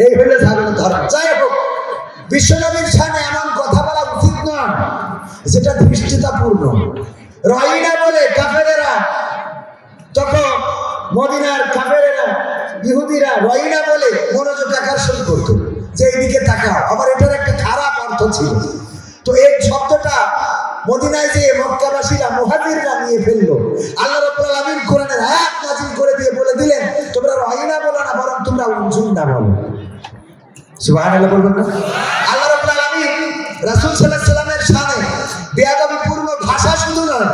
এই হলো ছাগলের ধর্ম। যাই হোক, বিশ্বনবীর সামনে এমন কথা বলা উচিত নয় যেটা ধৃষ্টতাপূর্ণ। রহিনা বলে কাফেরেরা, তখন মদিনার কাফেরেরা ইহুদিরা রহিনা বলে মনোযোগ আকর্ষণ করতো যে এইদিকে তাকাও, আবার এটার একটা খারাপ অর্থ ছিল। তো এই শব্দটা মদিনায় যে মক্কাবাসীরা মুহাজিররা নিয়ে ফেললো। আল্লাহ রাব্বুল আলামিন কোরআনের আয়াত নাযিল করে দিয়ে বলে দিলেন, তোমরা রহিনা বলো না, বরং তোমরা উনজুন্না বলো। সুবহানাল্লাহ বলবেন না? আল্লাহ রাব্বুল আলামিন রাসূল সাল্লাল্লাহু আলাইহি ওয়াসাল্লামের শানে বেয়াদবিপূর্ণ ভাষা শুধু নয়,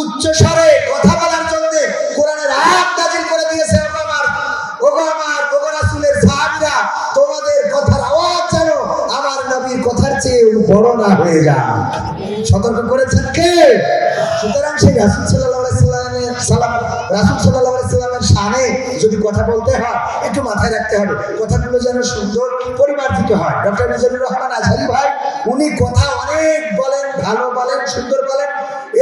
উচ্চ স্বরে কথা বলার জন্য কোরআনের আয়াত নাযিল করে দিয়েছে। ওগো রাসূলের সাহাবীরা, তোমাদের কথার আওয়াজ যেন আমার নবীর কথার চেয়ে বড় না হয়ে যায়, সতর্ক করেছেন কে? সুতরাং সেই রাসূল সাল্লাল্লাহু আলাইহি ওয়াসাল্লামের শানে যদি কথা বলতে হয় একটু মাথায় রাখতে হবে কথাগুলো যেন সুন্দর পরিমার্জিত হয়। ডক্টর মিজানুর রহমান আজহারি ভাই উনি কথা অনেক বলেন, ভালো বলেন, সুন্দর বলেন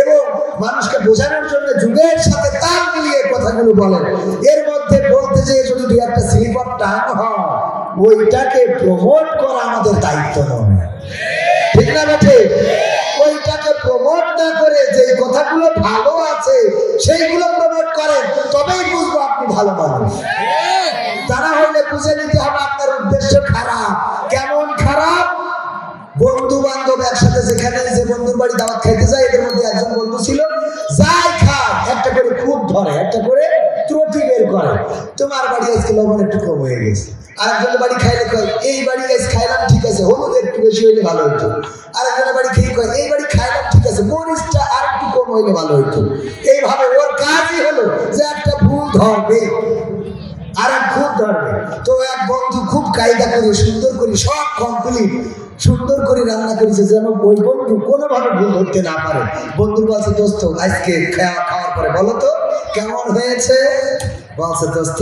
এবং মানুষকে বোঝানোর জন্য যুগের সাথে তাল মিলিয়ে কথাগুলো বলেন। এর মধ্যে বলতে যেয়ে যদি দুই একটা স্লিপ অফ টাং হয়, ওইটাকে প্রমোট করা আমাদের দায়িত্ব নয়, ঠিক না বেঠে? ওইটাকে প্রমোট না করে যে কথাগুলো ভালো আছে সেইগুলো প্রমোট করেন, তবেই বুঝবো আপনি ভালো মানুষ। তারা হইলে বুঝে নিতে হবে আপনার উদ্দেশ্য খারাপ। কেমন খারাপ? বন্ধু বান্ধব একসাথে যেখানে যে বন্ধুর বাড়ি দাওয়াত খাইতে যায়, এদের মধ্যে একজন বন্ধু ছিল যাই খায় একটা করে খুব ধরে, একটা করে ত্রুটি বের করে। তোমার বাড়ি আজকে লবণ একটু কম হয়ে গেছে। আরেকজনের বাড়ি খাইলে কয় এই বাড়ি আজ খাইলাম ঠিক আছে, হলুদ একটু বেশি হইলে ভালো হইতো। আরেকজনের বাড়ি খেয়ে কয় এই বাড়ি খাইলাম ঠিক আছে, মরিচটা আর একটু কম হইলে ভালো হইতো। এইভাবে ওর কাজই হলো যে একটা ভুল ধরবে আর এক খুব ধরবে। তো এক বন্ধু খুব কায়দা করে সুন্দর করে সব কমপ্লিট সুন্দর করে রান্না করেছে যেন ওই বন্ধু কোনোভাবে ভুল ধরতে না পারে। বন্ধুর বলছে, দোস্ত আজকে খাওয়ার পরে বলো তো কেমন হয়েছে? বলছে, দোস্ত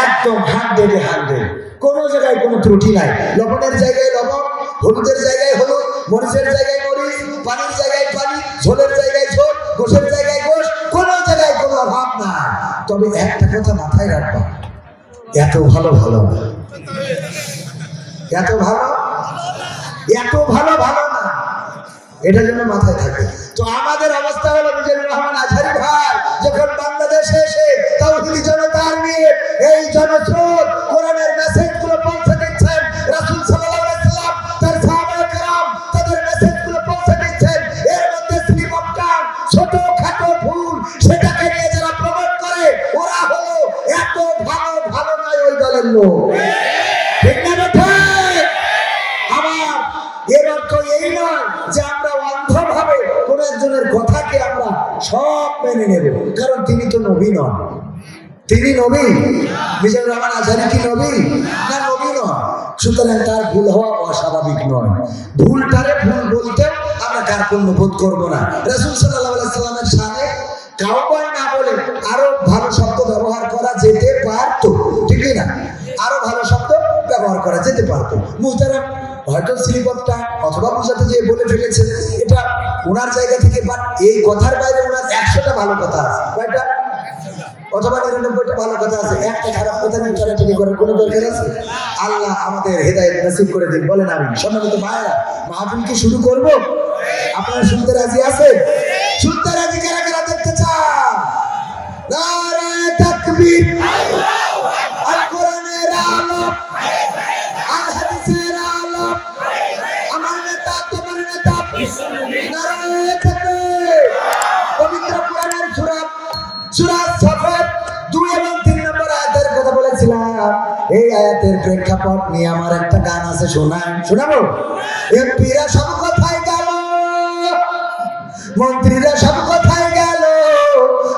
একদম 100 কোনো জায়গায় কোনো ত্রুটি নাই। লবণের জায়গায় লবণ, হলুদের জায়গায় হলুদ, মরিচের জায়গায় মরিচ, পানির জায়গায় পানি, ঝোলের জায়গায় ঝোল, গোশের জায়গায় গোশ, কোনো জায়গায় কোনো অভাব না। তবে একটা কথা মাথায় রাখবা, এত ভালো ভালো না, এত ভালো ভালো না, এটা যেন মাথায় থাকে। তো আমাদের অবস্থা হলো মিজানুর রহমান আজহারি ভাই যখন বাংলাদেশে এসে তাওহীদি জনতার নিয়ে এই জনস্রোত কোরআনের মেসেজগুলো পৌঁছে দিচ্ছেন, রাসূল সাল্লাল্লাহু আলাইহি ওয়াসাল্লাম তার সাহাবায়ে কেরাম তাদের মেসেজগুলো পৌঁছে দিচ্ছেন। এর মধ্যে স্লিপ অফ টাং, ছোটখাটো ভুল, সেটাকে নিয়ে যারা প্রমোট করে ওরা হলো এত ভালো নয় ওই দলের লোক, ঠিক না বেটা? আমার এর অর্থ এই নয় যে আমরা অন্ধভাবে কোন একজনের কথাকে আমরা সব মেনে নেব, কারণ তিনি তো নবী নন। তিনি নবী? মিজানুর রহমান আজহারি কি নবী? না, নবী নন। সুতরাং তার ভুল হওয়া অস্বাভাবিক নয়। ভুলটারে ভুল বলতে আমরা কার্পণ্য বোধ করবো না। রাসূল সাল্লাল্লাহু আলাইহি সাল্লামের সামনে কাউবয় না বলে আরো ভালো শব্দ ব্যবহার করা যেতে পারতো, ঠিক না? আরো ভালো শব্দ ব্যবহার করা যেতে পারতো। মুহতারাম হয়তো স্লিপটা অথবা বুঝাতে যে বলে ফেলেছে, এটা ওনার জায়গা থেকে। বাট এই কথার বাইরে ওনার 100টা ভালো কথা আছে। কয়টা? অথবা 99টা ভালো কথা আছে। একটা খারাপ কথা নিয়ে টানাটানি করার কোনো দরকার আছে? আল্লাহ আমাদের হেদায়েত নসিব করে দিন, বলেন আমিন। সম্মানিত ভাইরা, মাহফিল কি শুরু করব? আপনারা শুনতে রাজি আছেন? শুনতে রাজি কারা কারা দেখতে চান? নারে তাকবীর, আল্লাহু আকবার, আল কোরআনের আলো, আল হাদিসের আলো, আমার নেতা তোমার নেতা, নারে তাকবীর। পবিত্র কোরআনের সূরা সফাত 2 এবং 3 নম্বর আয়াতের কথা বলেছিলাম। এই আয়াতের প্রেক্ষাপট নিয়ে আমার একটা গান আছে, শোনাবো? এমপিরা সব কোথায় গেল, মন্ত্রীরা সব কোথায় গেল,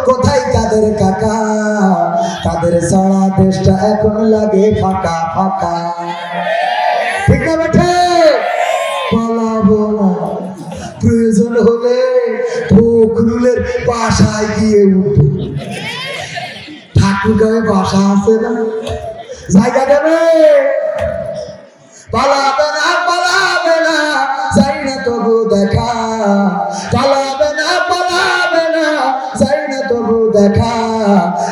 কোথায় তাদের কাকা, তাদের সারা দেশটা এখন লাগে ফাঁকা ফাঁকা, ঠিক না বেঠে? পালাবো না, প্রয়োজন হলে ফখরুলের বাসায় গিয়ে উঠবো। ঠাকুরগাঁয়ে বাসা আছে না, জায়গা দেবে? পালাবে না, যাই না তবু দেখা, পালাবে না, যাই না তবু দেখা,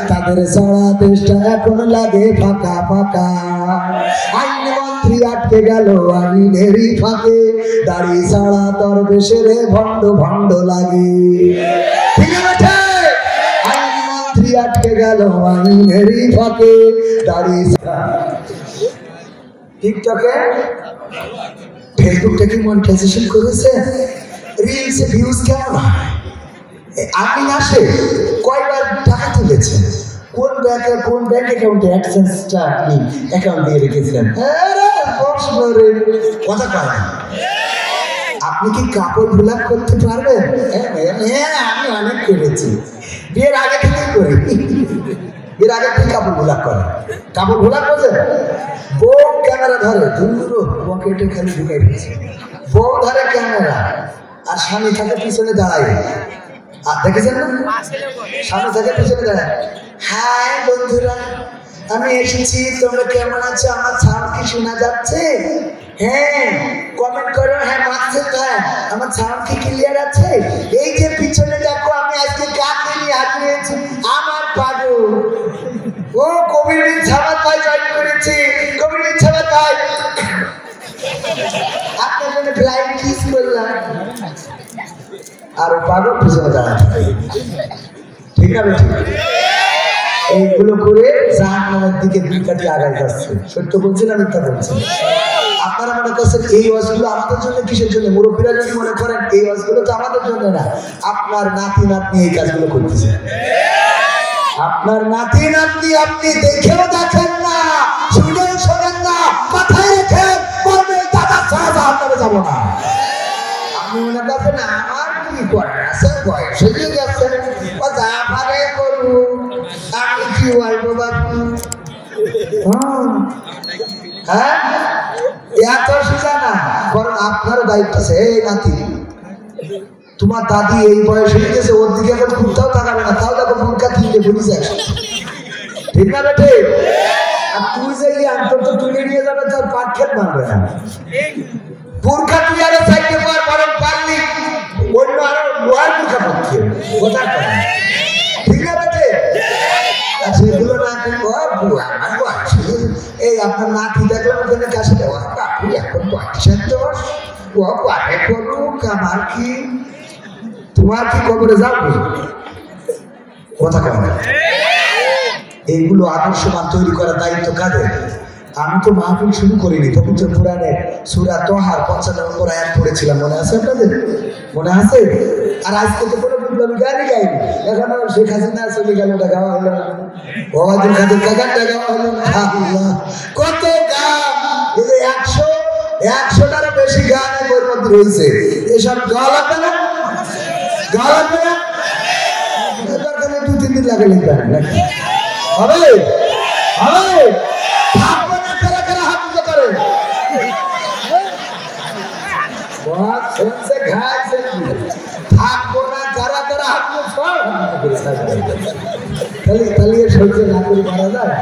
তাদের সারা দেশটা এখন লাগে ফাঁকা ফাঁকা। আইন মন্ত্রী আটকে গেল আইনেরই ফাঁকে, দাড়ি ছাড়া তোর দেশের ভণ্ড ভণ্ড লাগে। ঠিক আছে, আইন মন্ত্রী আটকে গেল আইনেরই ফাঁকে, দাড়ি টিকটকে ফেসবুকটা কি মনিটাইজেশন করেছে? রিলসে ভিউজ কেমন হয়? আপনি আসে কয়বার টাকা তুলেছেন? কোন ব্যাংকে কোন ব্যাংক অ্যাকাউন্টে অ্যাডসেন্সটা আপনি অ্যাকাউন্ট দিয়ে রেখেছেন? কথা কয় আপনি কি কাপড় ভোলাপ করতে পারবেন? হ্যাঁ, আমি অনেক করেছি, বিয়ের আগে থেকেই করি। বিয়ের আগে থেকে কাপড় ভোলাপ করে। কাপড় ভোলাপ বোঝেন? বউ ক্যামেরা ধরে, দূর পকেটে খালি ঢুকাই দিয়েছে। বউ ধরে ক্যামেরা আর স্বামী থাকে পিছনে দাঁড়ায়। আর দেখেছেন না, স্বামী থাকে পিছনে দাঁড়ায়। হাই বন্ধুরা, আমি এসেছি, তোমরা কেমন আছো? আমার সাউন্ড কি শোনা যাচ্ছে? হ্যাঁ কমেন্ট করো। হ্যাঁ মারছে তো, হ্যাঁ আমার সাউন্ড কি ক্লিয়ার আছে? এই যে পিছনে দেখো, আমি আজকে কাকে নিয়ে হাজিয়েছি? আমার পাগল ও কবির ছাড়া তাই জয়েন করেছি। কবির ছাড়া তাই আপনার জন্য ফ্লাইং কিস করলাম। আর পাগল পিছনে দাঁড়াতে, ঠিক না বেঠিক? এইগুলো করে জাহান্নামের দিকে দুই কাটি আগায় যাচ্ছে। সত্য বলছি না মিথ্যা বলছি? আপনারা মনে করছেন এই ওয়াজগুলো আমাদের জন্য, কিসের জন্য? মুরব্বীরা যদি মনে করেন এই ওয়াজগুলো তো আমাদের জন্য না, আপনার নাতি নাতনি এই কাজগুলো করতেছে। আপনার নাতি নাতনি আপনি দেখেও দেখেন না, শুনেও শোনেন না, মাথায় রেখেন বলবে দাদা ছাড়া জাহান্নামে যাবো না। আপনি মনে করছেন আমার কি করে আছে, বয়স হয়ে গেছে, ও যা পারে করুন, আমি কি বলবো বাবু? হ্যাঁ, এত সোজা না, বরং আপনারও দায়িত্ব আছে। এই নাতি, তোমার দাদি এই বয়স হয়ে গেছে, ওর দিকে এখন ঘুরতেও তাকাবে না, তাও দেখো বোনকা কিনতে ভুলিস, ঠিক না বেটে? আর তুই যে অন্তত তুলে নিয়ে যাবে, তোর পাট খেত মারবে না। বোরখা তুই আরো চাইতে পার, বরং পারলি অন্য আরো লোহার বোরখা পক্ষে, কোথায় পারে? ঠিক না বেটে? আর সেগুলো না করবো আমার বয়স। এই আপনার নাতি দেখলাম ওখানে কাছে দেওয়া, বাপু এখন বয়সের দোষ, ও পারে করুক, আমার কি, তোমার কি কবরে যাবে? কথা কেমন? এইগুলো আদর্শবান তৈরি করার দায়িত্ব কাদের? আমি তো মাহফিল শুরু করিনি, পবিত্র পুরাণে সূরা তোহার 55 নম্বর আয়াত পড়েছিলাম, মনে আছে আপনাদের? মনে আছে? আর আজকে তো কোনো বিপ্লবী গানই গাইনি। এখন শেখ হাসিনা চলে গেল, ওটা গাওয়া হলো না। ওবায়দুল কাদের কাকারটা গাওয়া হলো না। কত গান, এই যে 100টারও বেশি গান এর মধ্যে রয়েছে। এসব গাওয়া লাগবে না? গাওয়া লাগবে না? দরকার 2-3 দিন লাগে লিখবেন নাকি? হবে হবে থাকবো না, কারা কারা হাত উঁচু করে? থাকবো না, কারা কারা হাত উঁচু? তাহলে সহ্য না করে মারা যায়।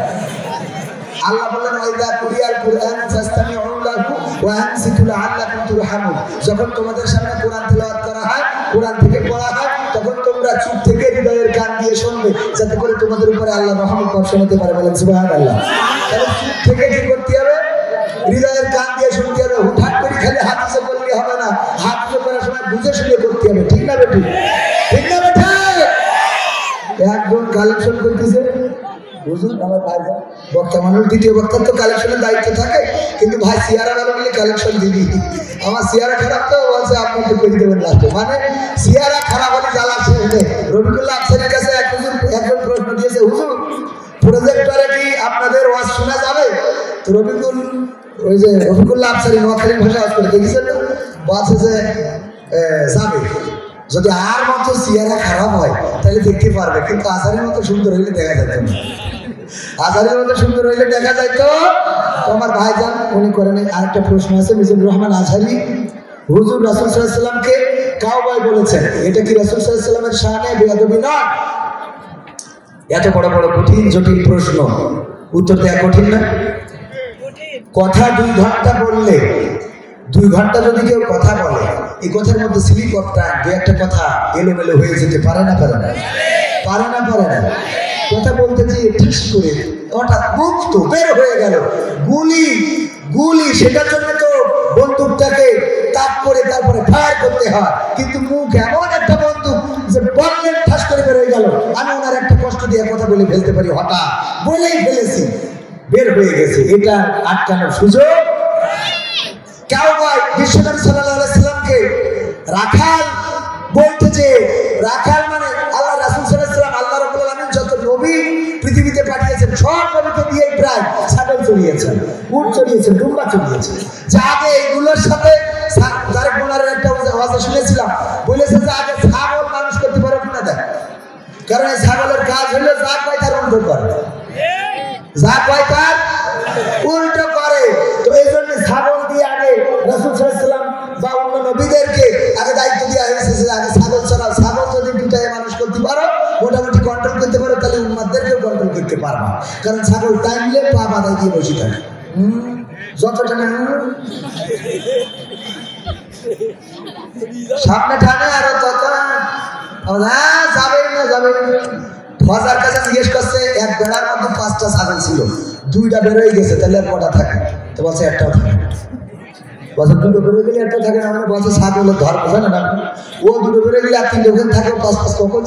আল্লাহ বললেন ওয়াইদা কুরিয়াল কুরআন ফাসতামিউ লাহু ওয়া আনসিতু লাআল্লাকুম তুরহামুন। যখন তোমাদের সামনে কোরআন তেলাওয়াত করা হয়, কোরআন থেকে পড়া হয়, তখন তোমরা চুপ থেকে হৃদয়ের কান দিয়ে শুনবে, যাতে করে তোমাদের উপরে আল্লাহ রহমত বর্ষণ হতে পারে। বলেন সুবহানাল্লাহ। তাহলে চুপ থেকে কি করতে হবে? হৃদয়ের কান দিয়ে শুনতে হবে। হুটহাট করে খালি হাত উঁচু করলে হবে না, হাত উঁচু করার সময় বুঝে শুনে করতে হবে। ঠিক না বেটি? ঠিক না বেটা? একজন কালেকশন করতেছে, বুঝুন আমার ভাই বক্তা মানুষ, দ্বিতীয় বক্তার তো কালেকশনের দায়িত্ব থাকে, কিন্তু ভাই সিয়ারা ভালো বলে কালেকশন দিবি। আমার সিয়ারা খারাপ তো বলছে আপনি তো করে দেবেন লাস্টে। মানে সিয়ারা খারাপ হলে জ্বালা শেষ নেই। রবিকুল্লাহ আফসারের কাছে একজন প্রশ্ন দিয়েছে, হুজুর প্রজেক্টরে কি আপনাদের ওয়াজ শোনা যাবে? তো রবিকুল্লাহ আফসারি নোয়াখালী ভাষা ওয়াজ করে দেখেছেন না, বলছে যে যাবে, যদি আর মতো সিয়ারা খারাপ হয় তাহলে দেখতে পারবে, কিন্তু আজারের মতো সুন্দর হইলে দেখা যেত না। আজারের মতো সুন্দর হইলে দেখা যাইতো। আমার ভাইজান উনি করেন। আরেকটা প্রশ্ন আছে, মিজানুর রহমান আজহারি, হুজুর রাসূল সাল্লাল্লাহু আলাইহি ওয়াসাল্লামকে কাউবয় বলেছেন, এটা কি রাসূল সাল্লাল্লাহু আলাইহি ওয়াসাল্লামের শানে বেয়াদবি নয়? এত বড় বড় কঠিন জটিল প্রশ্ন, উত্তর দেওয়া কঠিন না? কথা 2 ঘন্টা বললে 2 ঘন্টা যদি কেউ কথা বলে, এই কথার মধ্যে স্লিপ অফ টাইম, দু একটা কথা এলোমেলো হয়ে যেতে পারে না? পারে না? পারে না? পারে না? কথা বলতে যে ঠাস করে হঠাৎ মুখ তো বের হয়ে গেল, গুলি গুলি, সেটার জন্য তো বন্দুকটাকে তাক করে তারপরে ফায়ার করতে হয়, কিন্তু মুখ এমন একটা বন্দুক যে বললেন ঠাস করে বের হয়ে গেল। আমি ওনার একটা কষ্ট দিয়ে কথা বলে ফেলতে পারি, হঠাৎ বলেই ফেলেছি, বের হয়ে গেছে, এটা আটকানোর সুযোগ কেউ নয়। বিশ্বনবী সাল্লাল্লাহু আলাইহি সাল্লামকে রাখাল বলতে, যে রাখাল মানে আল্লাহ রাসূল সাল্লাল্লাহু আলাইহি সাল্লাম, আল্লাহ রাব্বুল আলামিন যত নবী পৃথিবীতে পাঠিয়েছেন সব নবীকে দিয়ে প্রায় ছাগল চড়িয়েছেন, উট চড়িয়েছেন, দুম্বা চড়িয়েছেন। যা আগে এইগুলোর সাথে তারেক মোল্লার একটা ওয়াজ শুনেছিলাম, বলেছে যে আগে ছাগল মানুষ করতে পারো কিনা দেখ, কারণ এই ছাগলের কাজ হলো যা কয় তার উল্টো করে, যা কয় তার উল্টো করে। তো এই জন্য ছাগল দিয়ে আগে রাসূল সাল্লাল্লাহু আলাইহি সাল্লাম বা অন্য নবীদেরকে আগে দায়িত্ব দেওয়া হয়েছে যে আগে ছাগল চড়াও, ছাগল যদি দুটাই মানুষ করতে পারো, মোটামুটি কন্ট্রোল করতে পারো, তাহলে উম্মাদেরকেও কন্ট্রোল করতে পারবা। কারণ ছাগল টাইমলে পা বাঁধাই দিয়ে বসে থাকে, যতটা না সামনে টানে আরো তত যাবে না, যাবে না। মজার কাছে জিজ্ঞেস করছে, এক বেড়ার মধ্যে 5টা ছাগল ছিল, 2টা বেরোয় গেছে, তাহলে আর কটা থাকে? তো বলছে একটাও থাকে। বছর 2টো বেরোয় গেলে একটা থাকে না, মানে বলছে ছাগলের ধর বোঝে না, ও 2টো বেরোয় গেলে আর 3টে ওখানে থাকে, 5 কখন